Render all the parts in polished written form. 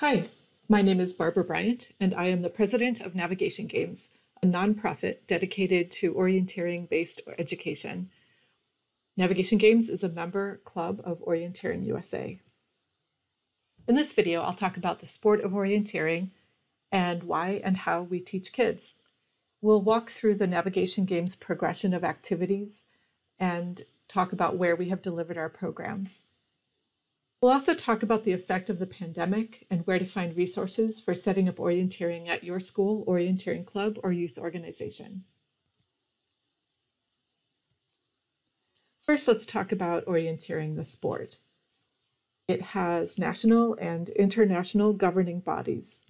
Hi, my name is Barbara Bryant, and I am the president of Navigation Games, a nonprofit dedicated to orienteering-based education. Navigation Games is a member club of Orienteering USA. In this video, I'll talk about the sport of orienteering and why and how we teach kids. We'll walk through the Navigation Games progression of activities and talk about where we have delivered our programs. We'll also talk about the effect of the pandemic and where to find resources for setting up orienteering at your school, orienteering club, or youth organization. First, let's talk about orienteering, the sport. It has national and international governing bodies.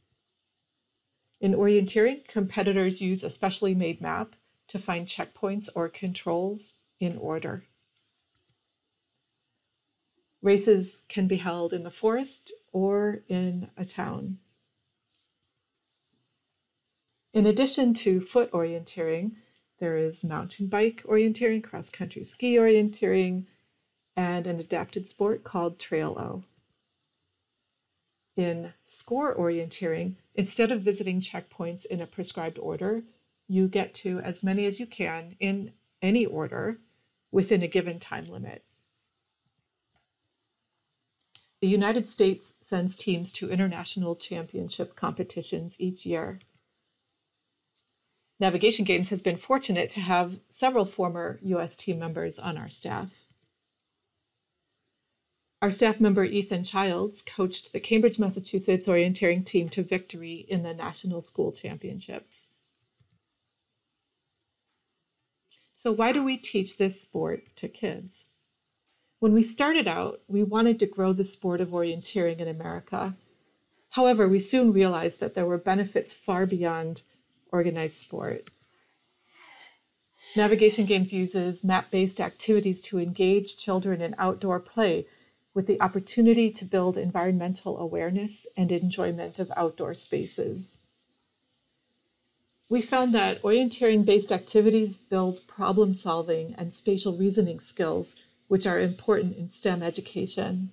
In orienteering, competitors use a specially made map to find checkpoints or controls in order. Races can be held in the forest or in a town. In addition to foot orienteering, there is mountain bike orienteering, cross-country ski orienteering, and an adapted sport called Trail-O. In score orienteering, instead of visiting checkpoints in a prescribed order, you get to as many as you can in any order within a given time limit. The United States sends teams to international championship competitions each year. Navigation Games has been fortunate to have several former U.S. team members on our staff. Our staff member Ethan Childs coached the Cambridge, Massachusetts orienteering team to victory in the National School Championships. So why do we teach this sport to kids? When we started out, we wanted to grow the sport of orienteering in America. However, we soon realized that there were benefits far beyond organized sport. Navigation Games uses map-based activities to engage children in outdoor play with the opportunity to build environmental awareness and enjoyment of outdoor spaces. We found that orienteering-based activities build problem-solving and spatial reasoning skills, which are important in STEM education.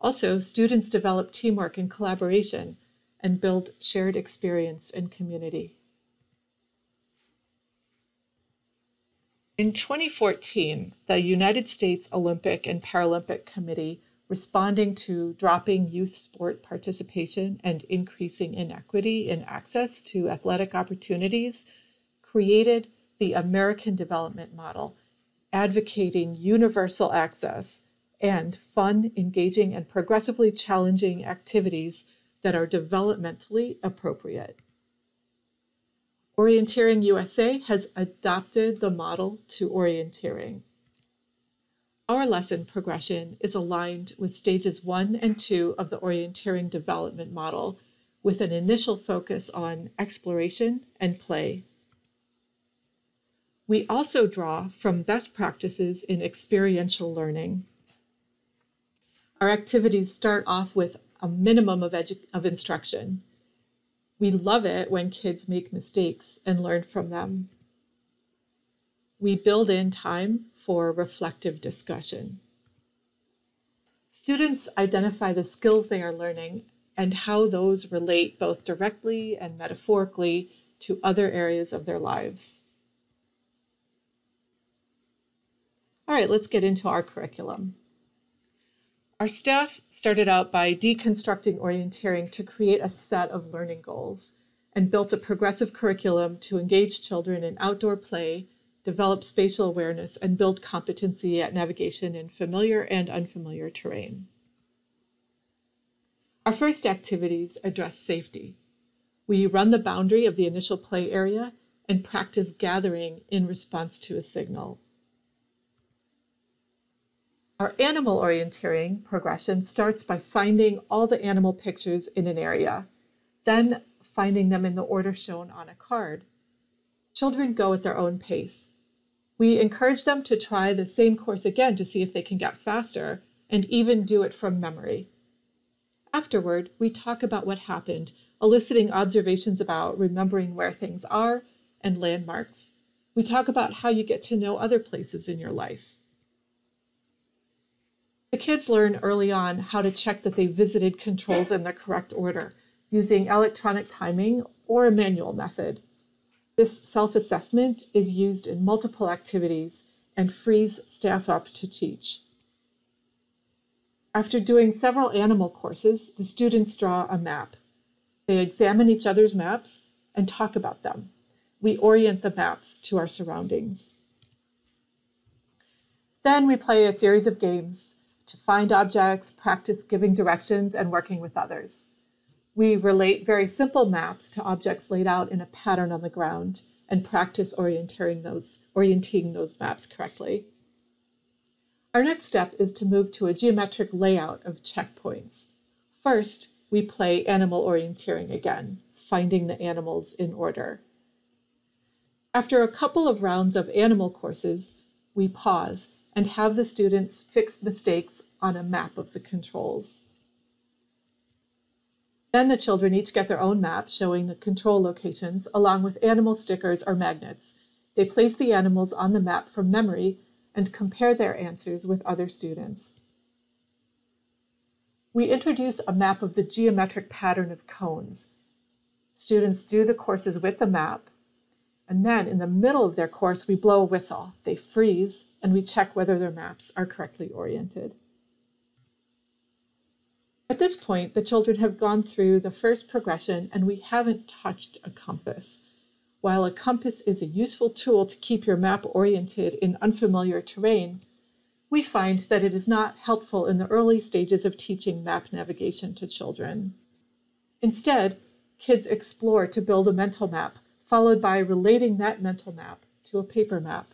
Also, students develop teamwork and collaboration and build shared experience and community. In 2014, the United States Olympic and Paralympic Committee, responding to dropping youth sport participation and increasing inequity in access to athletic opportunities, created the American Development Model, advocating universal access and fun, engaging, and progressively challenging activities that are developmentally appropriate. Orienteering USA has adopted the model to orienteering. Our lesson progression is aligned with stages 1 and 2 of the orienteering development model, with an initial focus on exploration and play. We also draw from best practices in experiential learning. Our activities start off with a minimum of instruction. We love it when kids make mistakes and learn from them. We build in time for reflective discussion. Students identify the skills they are learning and how those relate both directly and metaphorically to other areas of their lives. All right, let's get into our curriculum. Our staff started out by deconstructing orienteering to create a set of learning goals and built a progressive curriculum to engage children in outdoor play, develop spatial awareness, and build competency at navigation in familiar and unfamiliar terrain. Our first activities address safety. We run the boundary of the initial play area and practice gathering in response to a signal. Our animal orienteering progression starts by finding all the animal pictures in an area, then finding them in the order shown on a card. Children go at their own pace. We encourage them to try the same course again to see if they can get faster, and even do it from memory. Afterward, we talk about what happened, eliciting observations about remembering where things are and landmarks. We talk about how you get to know other places in your life. The kids learn early on how to check that they visited controls in the correct order using electronic timing or a manual method. This self-assessment is used in multiple activities and frees staff up to teach. After doing several animal courses, the students draw a map. They examine each other's maps and talk about them. We orient the maps to our surroundings. Then we play a series of games to find objects, practice giving directions, and working with others. We relate very simple maps to objects laid out in a pattern on the ground and practice orienting those maps correctly. Our next step is to move to a geometric layout of checkpoints. First, we play animal orienteering again, finding the animals in order. After a couple of rounds of animal courses, we pause and have the students fix mistakes on a map of the controls. Then the children each get their own map showing the control locations along with animal stickers or magnets. They place the animals on the map from memory and compare their answers with other students. We introduce a map of the geometric pattern of cones. Students do the courses with the map, and then in the middle of their course, we blow a whistle. They freeze, and we check whether their maps are correctly oriented. At this point, the children have gone through the first progression, and we haven't touched a compass. While a compass is a useful tool to keep your map oriented in unfamiliar terrain, we find that it is not helpful in the early stages of teaching map navigation to children. Instead, kids explore to build a mental map, followed by relating that mental map to a paper map.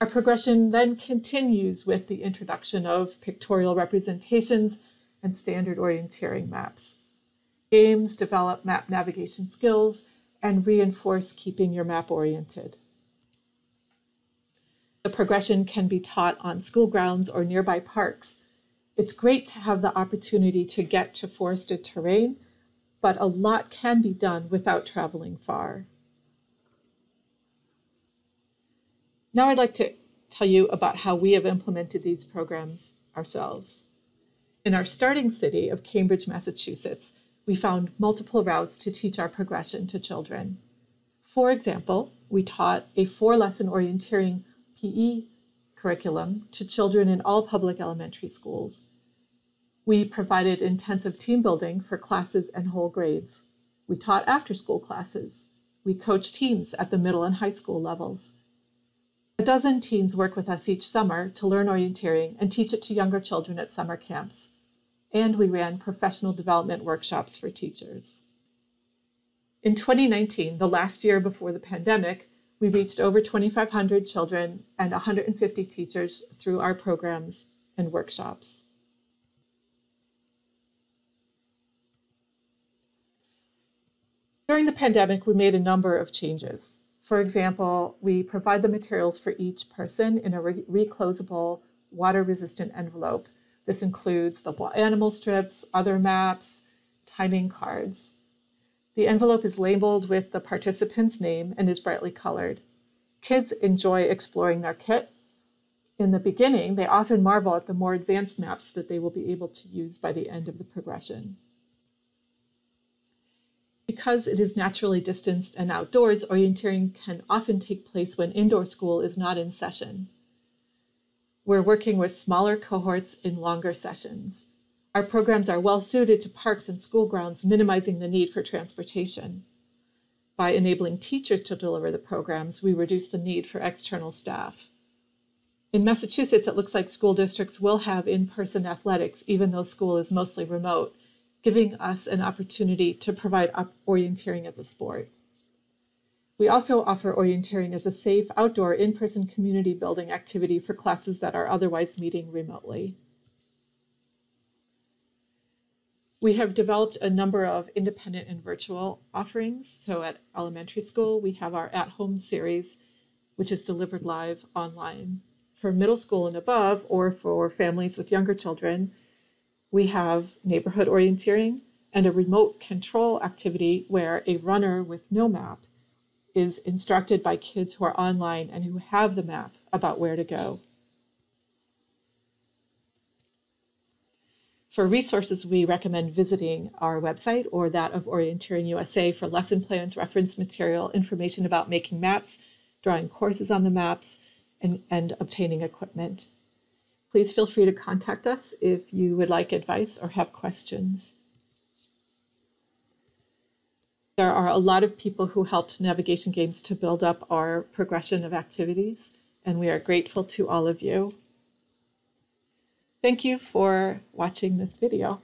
Our progression then continues with the introduction of pictorial representations and standard orienteering maps. Games develop map navigation skills and reinforce keeping your map oriented. The progression can be taught on school grounds or nearby parks. It's great to have the opportunity to get to forested terrain, but a lot can be done without traveling far. Now I'd like to tell you about how we have implemented these programs ourselves. In our starting city of Cambridge, Massachusetts, we found multiple routes to teach our progression to children. For example, we taught a 4-lesson orienteering PE curriculum to children in all public elementary schools. We provided intensive team building for classes and whole grades. We taught after-school classes. We coached teams at the middle and high school levels. A dozen teens work with us each summer to learn orienteering and teach it to younger children at summer camps. And we ran professional development workshops for teachers. In 2019, the last year before the pandemic, we reached over 2,500 children and 150 teachers through our programs and workshops. During the pandemic, we made a number of changes. For example, we provide the materials for each person in a reclosable, water-resistant envelope. This includes the animal strips, other maps, timing cards. The envelope is labeled with the participant's name and is brightly colored. Kids enjoy exploring their kit. In the beginning, they often marvel at the more advanced maps that they will be able to use by the end of the progression. Because it is naturally distanced and outdoors, orienteering can often take place when indoor school is not in session. We're working with smaller cohorts in longer sessions. Our programs are well suited to parks and school grounds, minimizing the need for transportation. By enabling teachers to deliver the programs, we reduce the need for external staff. In Massachusetts, it looks like school districts will have in-person athletics, even though school is mostly remote, giving us an opportunity to provide orienteering as a sport. We also offer orienteering as a safe, outdoor, in-person community building activity for classes that are otherwise meeting remotely. We have developed a number of independent and virtual offerings. So at elementary school, we have our at-home series, which is delivered live online. For middle school and above, or for families with younger children, we have neighborhood orienteering and a remote control activity where a runner with no map is instructed by kids who are online and who have the map about where to go. For resources, we recommend visiting our website or that of Orienteering USA for lesson plans, reference material, information about making maps, drawing courses on the maps, and obtaining equipment. Please feel free to contact us if you would like advice or have questions. There are a lot of people who helped Navigation Games to build up our progression of activities, and we are grateful to all of you. Thank you for watching this video.